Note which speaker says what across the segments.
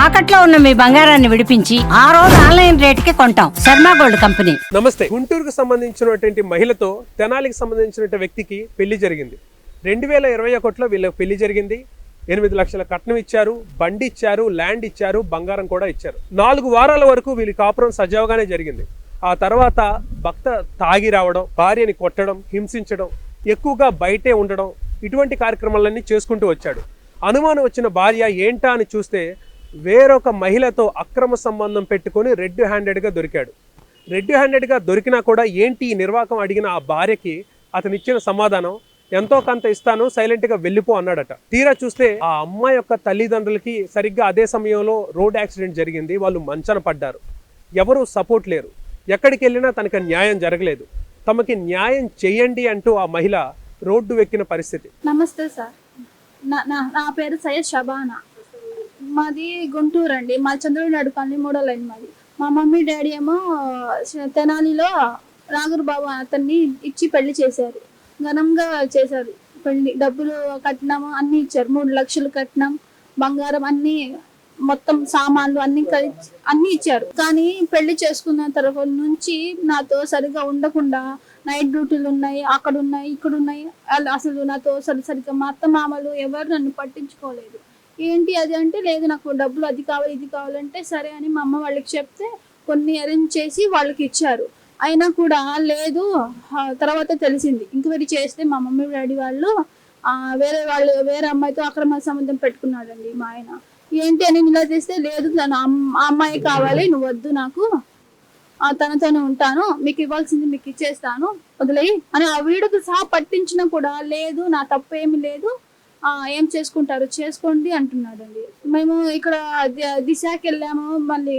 Speaker 1: తాకట్లో ఉన్న మీ బంగారాన్ని విడిపించి ఆ రోజు ఆన్లైన్ రేటుకి కొంటాం. Sharma gold company.
Speaker 2: నమస్తే. గుంటూరుకు సంబంధించినటువంటి మహిళతో తెనాలికి సంబంధించిన వ్యక్తికి పెళ్లి జరిగింది. 2021లో వీళ్ళకి పెళ్లి జరిగింది. 8 లక్షల కట్నం ఇచ్చారు, బండి ఇచ్చారు, ల్యాండ్ ఇచ్చారు, బంగారం కూడా ఇచ్చారు. 4 వారాల వరకు వీళ్ళ కాపురం సజావుగానే జరిగింది. ఆ తర్వాత భర్త తాగి రావడం, భార్యని కొట్టడం, హింసించడం, ఎక్కువగా బయటే ఉండడం, ఇటువంటి కార్యక్రమాలన్నీ చేసుకుంటూ వచ్చాడు. అనుమానం వచ్చిన భార్య ఏంటా అని చూస్తే వేరొక మహిళతో అక్రమ సంబంధం పెట్టుకొని రెడ్ హ్యాండెడ్గా దొరికాడు. రెడ్ హ్యాండెడ్గా దొరికినా కూడా ఏంటి ఈ నిర్వాకం అడిగిన ఆ భార్యకి అతను ఇచ్చిన సమాధానం, ఎంతో కొంత ఇస్తాను, సైలెంట్గా వెళ్ళిపో అన్నాడట. తీరా చూస్తే ఆ అమ్మాయి యొక్క తల్లిదండ్రులకి సరిగ్గా అదే సమయంలో రోడ్ యాక్సిడెంట్ జరిగింది. వాళ్ళు మంచాన పడ్డారు. ఎవరు సపోర్ట్ లేరు. ఎక్కడికి వెళ్ళినా తనకు న్యాయం జరగలేదు. తమకి న్యాయం చేయండి అంటూ ఆ మహిళ రోడ్డు ఎక్కిన పరిస్థితి.
Speaker 3: నమస్తే సార్, నా పేరు సయ్యద్ షబానా. మాది గుంటూరు అండి. మా చంద్రుడు కాలనీ 3వ లైన్ మాది. మా మమ్మీ డాడీ ఏమో తెనాలిలో నాగూర్ బాబు అతన్ని ఇచ్చి పెళ్లి చేశారు. ఘనంగా చేశారు పెళ్లి. డబ్బులు కట్టినాము అన్ని ఇచ్చారు. 3 లక్షలు కట్టినాం, బంగారం అన్ని, మొత్తం సామాన్లు అన్ని ఇచ్చారు. కానీ పెళ్లి చేసుకున్న తరఫు నుంచి నాతో సరిగా ఉండకుండా నైట్ డ్యూటీలు ఉన్నాయి, అక్కడ ఉన్నాయి, ఇక్కడ ఉన్నాయి. అసలు నాతో సరిగ్గా మా అత్త మామలు ఎవరు నన్ను పట్టించుకోలేదు. ఏంటి అది అంటే, లేదు నాకు డబ్బులు అది కావాలి ఇది కావాలంటే సరే అని మా అమ్మ వాళ్ళకి చెప్తే కొన్ని అరేంజ్ చేసి వాళ్ళకి ఇచ్చారు. అయినా కూడా లేదు. తర్వాత తెలిసింది, ఎంక్వైరీ చేస్తే మా మమ్మీ డాడీ వాళ్ళు వేరే అమ్మాయితో అక్రమ సంబంధం పెట్టుకున్నాడండి మా ఆయన. ఏంటి అని ఇలా చేస్తే, లేదు తను ఆ అమ్మాయి కావాలి, నువ్వు వద్దు, నాకు తనతోనే ఉంటాను, మీకు ఇవ్వాల్సింది మీకు ఇచ్చేస్తాను, వదిలేయి అని ఆ వీడియోతో సహా పట్టించినా కూడా లేదు, నా తప్పు ఏమి లేదు, ఏం చేసుకుంటారు చేసుకోండి అంటున్నాడండి. మేము ఇక్కడ దిశకి వెళ్ళాము, మళ్ళీ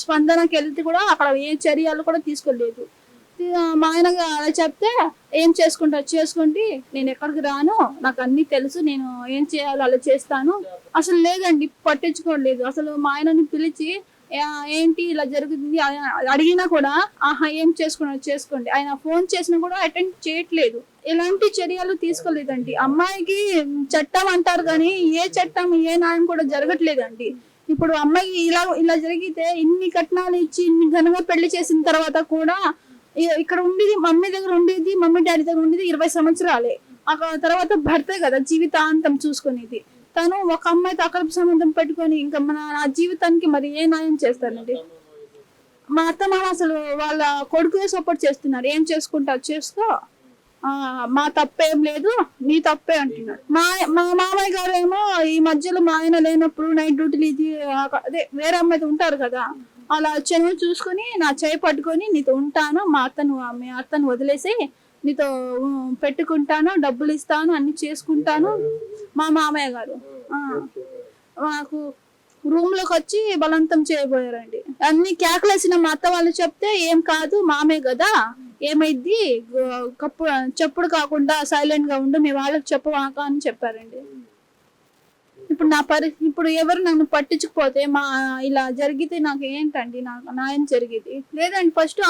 Speaker 3: స్పందనకి వెళ్తే కూడా అక్కడ ఏ చర్యలు కూడా తీసుకోలేదు. మా ఆయన అలా చెప్తే, ఏం చేసుకుంటారు చేసుకోండి, నేను ఎక్కడికి రాను, నాకు అన్ని తెలుసు, నేను ఏం చేయాలో అలా చేస్తాను. అసలు లేదండి, పట్టించుకోలేదు. అసలు మా ఆయనని పిలిచి ఏంటి ఇలా జరుగుతుంది అడిగినా కూడా, ఆహా ఏం చేసుకున్నారు చేసుకోండి, ఆయన ఫోన్ చేసినా కూడా అటెండ్ చేయట్లేదు. ఎలాంటి చర్యలు తీసుకోలేదండి. అమ్మాయికి చట్టం అంటారు కానీ ఏ చట్టం ఏ న్యాయం కూడా జరగట్లేదండి. ఇప్పుడు అమ్మాయి ఇలా జరిగితే ఇన్ని కట్నాలు ఇచ్చి ఇన్ని ఘనంగా పెళ్లి చేసిన తర్వాత కూడా ఇక్కడ ఉండేది మమ్మీ దగ్గర ఉండేది, మమ్మీ డాడీ దగ్గర ఉండేది 20 సంవత్సరాలే. ఆ తర్వాత భర్తే కదా జీవితాంతం చూసుకునేది. తను ఒక అమ్మాయితో అక్రమ సంబంధం పెట్టుకొని ఇంకా నా జీవితానికి మరి ఏ న్యాయం చేస్తానండి. మా అత్త మామ అసలు వాళ్ళ కొడుకునే సపోర్ట్ చేస్తున్నారు. ఏం చేసుకుంటారు చేసుకో, మా తప్పేం లేదు, నీ తప్పే అంటున్నాడు. మా మామయ్య గారు ఏమో ఈ మధ్యలో మా ఆయన లేనప్పుడు నైట్ డ్యూటీలు ఇది అదే వేరే అమ్మాయితో ఉంటారు కదా, అలా చెరువు చూసుకొని నా చేయి పట్టుకొని నీతో ఉంటాను, మీ అత్తను వదిలేసి నీతో పెట్టుకుంటాను, డబ్బులు ఇస్తాను, అన్ని చేసుకుంటాను. మా మామయ్య గారు మాకు రూమ్ లోకి వచ్చి బలవంతం చేయబోయారండి. అన్ని కేకలేసిన మా అత్త వాళ్ళు చెప్తే, ఏం కాదు మామే కదా, ఏమైద్ది, చెప్పుడు కాకుండా సైలెంట్ గా ఉండు, మీ వాళ్ళకి చెప్పవాక అని చెప్పారండి. ఇప్పుడు ఎవరు నన్ను పట్టించుకుపోతే ఇలా జరిగితే నాకు ఏంటండి, నాకు న్యాయం జరిగేది లేదండి. ఫస్ట్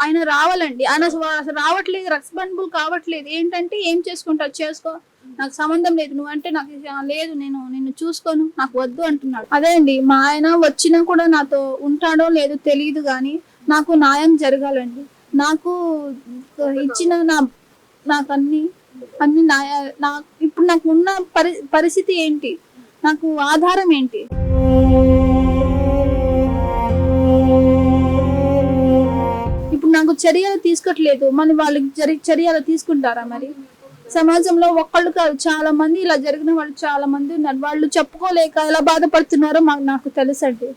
Speaker 3: ఆయన రావాలండి. ఆయన అసలు రావట్లేదు, రెస్పాన్సిబుల్ కావట్లేదు. ఏంటంటే ఏం చేసుకుంటావు చేసుకో, నాకు సంబంధం లేదు, నువ్వంటే నాకు లేదు, నేను నిన్ను చూసుకోను, నాకు వద్దు అంటున్నాడు. అదే అండి, మా ఆయన వచ్చినా కూడా నాతో ఉంటాడో లేదో తెలియదు కానీ నాకు న్యాయం జరగాలండి. నాకు ఇచ్చిన నాకు అన్ని ఇప్పుడు నాకు ఉన్న పరిస్థితి ఏంటి, నాకు ఆధారం ఏంటి? ఇప్పుడు నాకు చర్యలు తీసుకోవట్లేదు, మరి వాళ్ళకి చర్యలు తీసుకుంటారా? మరి సమాజంలో ఒక్కళ్ళు కాదు, చాలా మంది ఇలా జరిగిన వాళ్ళు చాలా మంది ఉన్నారు. వాళ్ళు చెప్పుకోలేక ఎలా బాధపడుతున్నారో నాకు తెలుసండి.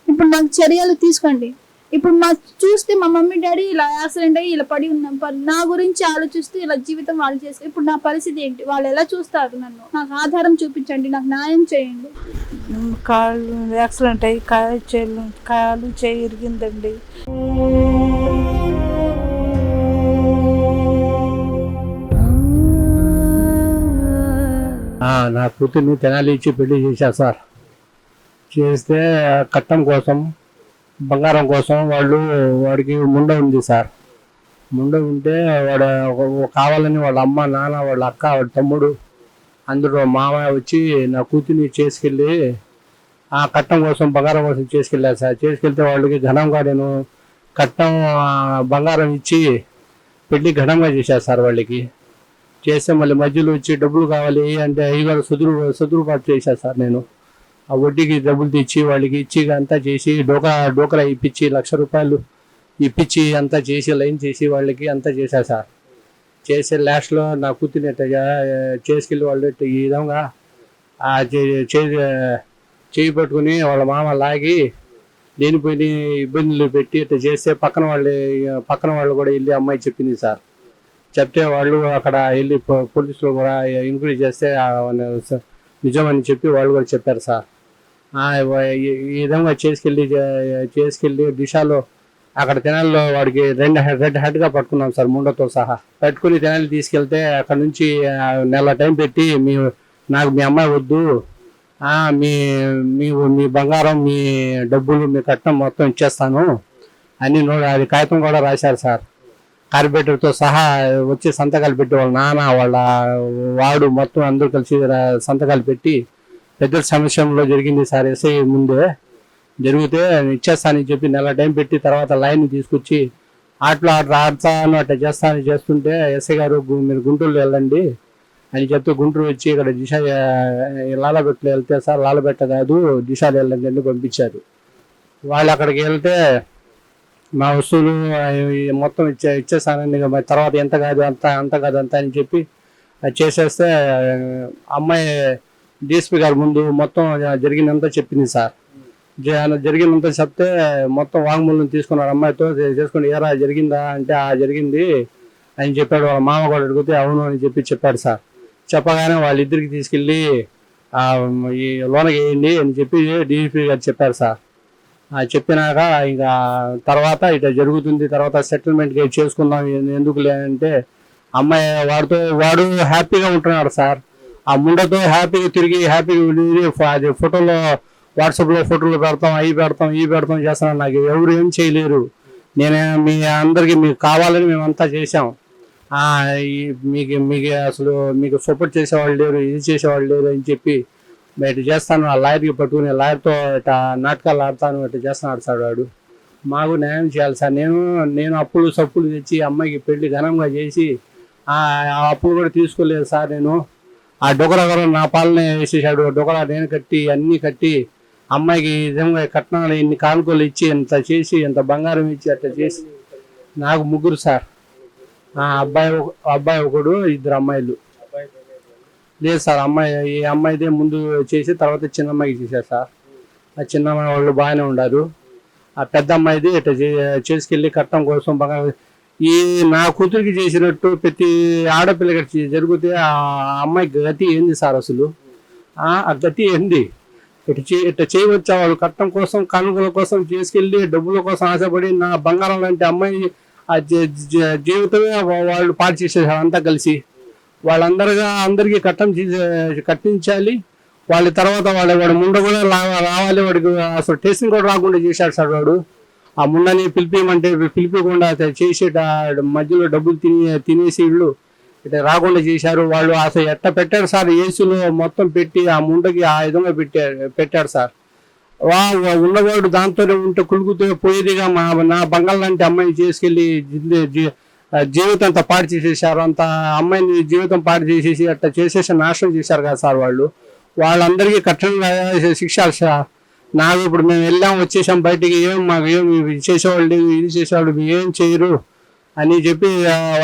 Speaker 3: ఇప్పుడు నాకు చర్యలు తీసుకోండి. ఇప్పుడు చూస్తే మా మమ్మీ డాడీ ఇలా యాక్సిడెంట్ అయ్యి ఇలా పడి ఉన్నాం, నా గురించి ఆలోచిస్తూ ఇలా జీవితం వాళ్ళు చేస్తే ఇప్పుడు నా పరిస్థితి ఏంటి, వాళ్ళు ఎలా చూస్తారు నన్ను? నాకు ఆధారం చూపించండి, నాకు న్యాయం చేయండి.
Speaker 4: కాళ్ళు యాక్సిడెంట్ అయ్యి కాలు చేయి ఇరిగిందండి.
Speaker 5: నా కూతుర్ని తెనాలి ఇచ్చి పెళ్లి చేశారు సార్. చేస్తే కట్నం కోసం, బంగారం కోసం వాడికి ముండ ఉంది సార్. ముండ ఉంటే వాడు కావాలని వాళ్ళ అమ్మ, నాన్న, వాళ్ళ అక్క, వాళ్ళ తమ్ముడు, అందులో మామయ్య వచ్చి నా కూతుర్ని చేసుకెళ్ళి ఆ కట్నం కోసం బంగారం కోసం చేసుకెళ్ళాను సార్. చేసుకెళ్తే వాళ్ళకి ఘనంగా నేను కట్నం బంగారం ఇచ్చి పెళ్లి ఘనంగా చేశాను సార్. వాళ్ళకి చేస్తే మళ్ళీ మధ్యలో వచ్చి డబ్బులు కావాలి అంటే అవి కూడా సదురుబాటు చేశాను సార్. నేను ఆ వడ్డీకి డబ్బులు తెచ్చి వాళ్ళకి ఇచ్చి అంతా చేసి డోకరా ఇప్పించి ₹1,00,000 ఇప్పించి అంతా చేసి లైన్ చేసి వాళ్ళకి అంతా చేశా సార్. చేసే లాస్ట్లో నా కూతుర్ని చేసుకెళ్ళి వాళ్ళు ఈ విధంగా చేయి పట్టుకుని వాళ్ళ మామ లాగి లేనిపోయిన ఇబ్బందులు పెట్టి ఇట్లా చేస్తే పక్కన వాళ్ళు కూడా వెళ్ళి అమ్మాయి చెప్పింది సార్. చెప్తే వాళ్ళు అక్కడ వెళ్ళి పోలీసులు కూడా ఎంక్వైరీ చేస్తే నిజమని చెప్పి వాళ్ళు కూడా చెప్పారు సార్. ఈ విధంగా చేసుకెళ్ళి దిశలో అక్కడ తెనాలిలో వాడికి రెడ్ హ్యాట్గా పట్టుకున్నాం సార్, ముండతో సహా పట్టుకుని తెనాలి తీసుకెళ్తే అక్కడ నుంచి నెల టైం పెట్టి నాకు మీ అమ్మాయి వద్దు, మీ బంగారం మీ డబ్బులు మీ కట్నం మొత్తం ఇచ్చేస్తాను అని అది కాగితం కూడా రాశారు సార్. కార్పొరేటర్తో సహా వచ్చి సంతకాలు పెట్టి వాళ్ళ నాన్న వాడు మొత్తం అందరూ కలిసి సంతకాలు పెట్టి పెద్ద సమస్యలో జరిగింది సార్. ఎస్ఐ ముందే జరిగితే ఇచ్చేస్తానని చెప్పి నెల టైం పెట్టి తర్వాత లైన్ తీసుకొచ్చి ఆడతాను అట్లా చేస్తుంటే ఎస్ఐ గారు మీరు గుంటూరులో వెళ్ళండి అని చెప్తే గుంటూరు వచ్చి ఇక్కడ దిశ లాలబెట్టలో వెళ్తే సార్ లాలబెట్ట కాదు దిశలో వెళ్ళండి అని పంపించారు. వాళ్ళు అక్కడికి వెళ్తే మా వస్తువులు మొత్తం ఇచ్చేస్తానండి తర్వాత ఎంత కాదు అంత అని చెప్పి చేసేస్తే అమ్మాయి డిఎస్పీ గారి ముందు మొత్తం జరిగినంత చెప్పింది సార్. జరిగినంత చెప్తే మొత్తం వాంగ్మూలం తీసుకున్నారు. అమ్మాయితో చేసుకుని ఏరా జరిగిందా అంటే జరిగింది అని చెప్పాడు. వాళ్ళ మామ కూడా అడిగితే అవును అని చెప్పాడు సార్. చెప్పగానే వాళ్ళిద్దరికి తీసుకెళ్ళి ఈ లోనకి వేయండి అని చెప్పి డిఎస్పీ గారు చెప్పారు సార్. చెప్పినాక ఇంకా తర్వాత ఇట్లా జరుగుతుంది, తర్వాత సెటిల్మెంట్కి చేసుకుందాం ఎందుకు లేదంటే అమ్మాయి వాడు హ్యాపీగా ఉంటున్నాడు సార్. ఆ ముండతో హ్యాపీగా తిరిగి అది ఫోటోలో వాట్సాప్లో ఫోటోలు పెడతాం ఈ పెడతాం చేస్తున్నాను. నాకు ఎవరు ఏం చేయలేరు. నేను మీ అందరికీ మీకు కావాలని మేమంతా చేసాం. మీకు అసలు మీకు సపోర్ట్ చేసేవాళ్ళు లేరు, ఇది చేసేవాళ్ళు లేరు అని చెప్పి ఇటు చేస్తాను. ఆ లాయర్కి పట్టుకుని లాయర్తో ఇట్లా నాటకాలు ఆడతాను ఇట్లా చేస్తున్నాడు సార్ వాడు. మాకు న్యాయం చేయాలి సార్. నేను అప్పులు సప్పులు తెచ్చి అమ్మాయికి పెళ్లి ఘనంగా చేసి ఆ అప్పులు కూడా తీసుకోలేదు సార్. నేను ఆ డొకరా నా పాలనే వేసేసాడు. డొకరా నేను కట్టి అన్నీ కట్టి అమ్మాయికి ఈ విధంగా కట్నాలు ఇన్ని కానుకలు ఇచ్చి ఇంత చేసి ఇంత బంగారం ఇచ్చి అట్లా చేసి నాకు ముగ్గురు సార్. అబ్బాయి ఒకడు, ఇద్దరు అమ్మాయిలు. లేదు సార్ ఈ అమ్మాయిదే ముందు చేసి తర్వాత చిన్న అమ్మాయికి చేశారు సార్. ఆ చిన్న అమ్మాయి వాళ్ళు బాగానే ఉన్నారు. ఆ పెద్ద అమ్మాయిది ఇట్లా చేసుకెళ్ళి కట్నం కోసం బాగా నా కూతురికి చేసినట్టు ప్రతి ఆడపిల్లకి జరిగితే ఆ అమ్మాయి గతి ఏంది సార్ అసలు? ఆ గతి ఏంది? ఇట్లా చేయవచ్చా? వాళ్ళు కట్నం కోసం కానుకల కోసం చేసుకెళ్ళి డబ్బుల కోసం ఆశపడి నా బంగారం లాంటి అమ్మాయి ఆ జీవితమే వాళ్ళు పాడు చేసేసారు అంతా కలిసి. అందరికీ కట్టించాలి. వాళ్ళ తర్వాత వాడి ముండ కూడా రావాలి. వాడికి అసలు టేస్టింగ్ కూడా రాకుండా చేశాడు సార్ వాడు. ఆ ముండని పిలిపిమంటే పిలిపకుండా చేసి మధ్యలో డబ్బులు తినేసి వీళ్ళు ఇట్లా రాకుండా చేశారు. వాళ్ళు అసలు ఎట్ట పెట్టారు సార్, ఏసీలో మొత్తం పెట్టి ఆ ముండకి ఆ విధంగా పెట్టాడు సార్. ఉన్నవాడు దాంతోనే ఉంటే కులుగుతూ పోయేదిగా నా బంగాళ లాంటి అమ్మాయిని చేసుకెళ్ళి జీవితం అంతా పాడు చేసేసారు. అంత అమ్మాయిని జీవితం పాడు చేసేసి అట్లా చేసేసి నాశనం చేశారు కదా సార్ వాళ్ళు. వాళ్ళందరికీ కఠినంగా శిక్షాలు సార్. నాకు ఇప్పుడు మేము వచ్చేసాం బయటికి, మాకు ఇది చేసేవాళ్ళు ఇది చేసేవాళ్ళు ఏం చేయరు అని చెప్పి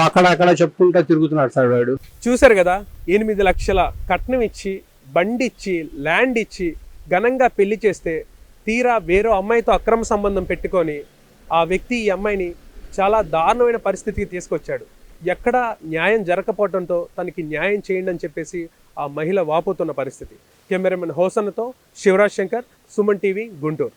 Speaker 5: అక్కడ చెప్పుకుంటా తిరుగుతున్నాడు సార్ వాడు.
Speaker 2: చూశారు కదా, 8 లక్షల కట్నం ఇచ్చి బండి ఇచ్చి ల్యాండ్ ఇచ్చి ఘనంగా పెళ్లి చేస్తే తీరా వేరే అమ్మాయితో అక్రమ సంబంధం పెట్టుకొని ఆ వ్యక్తి ఈ అమ్మాయిని చాలా దారుణమైన పరిస్థితికి తీసుకొచ్చాడు. ఎక్కడా న్యాయం జరగకపోవడంతో తనకి న్యాయం చేయండి అని చెప్పేసి ఆ మహిళ వాపోతున్న పరిస్థితి. కెమెరామెన్ హోసన్నతో శివరాజ్ శంకర్, సుమన్ టీవీ, గుంటూరు.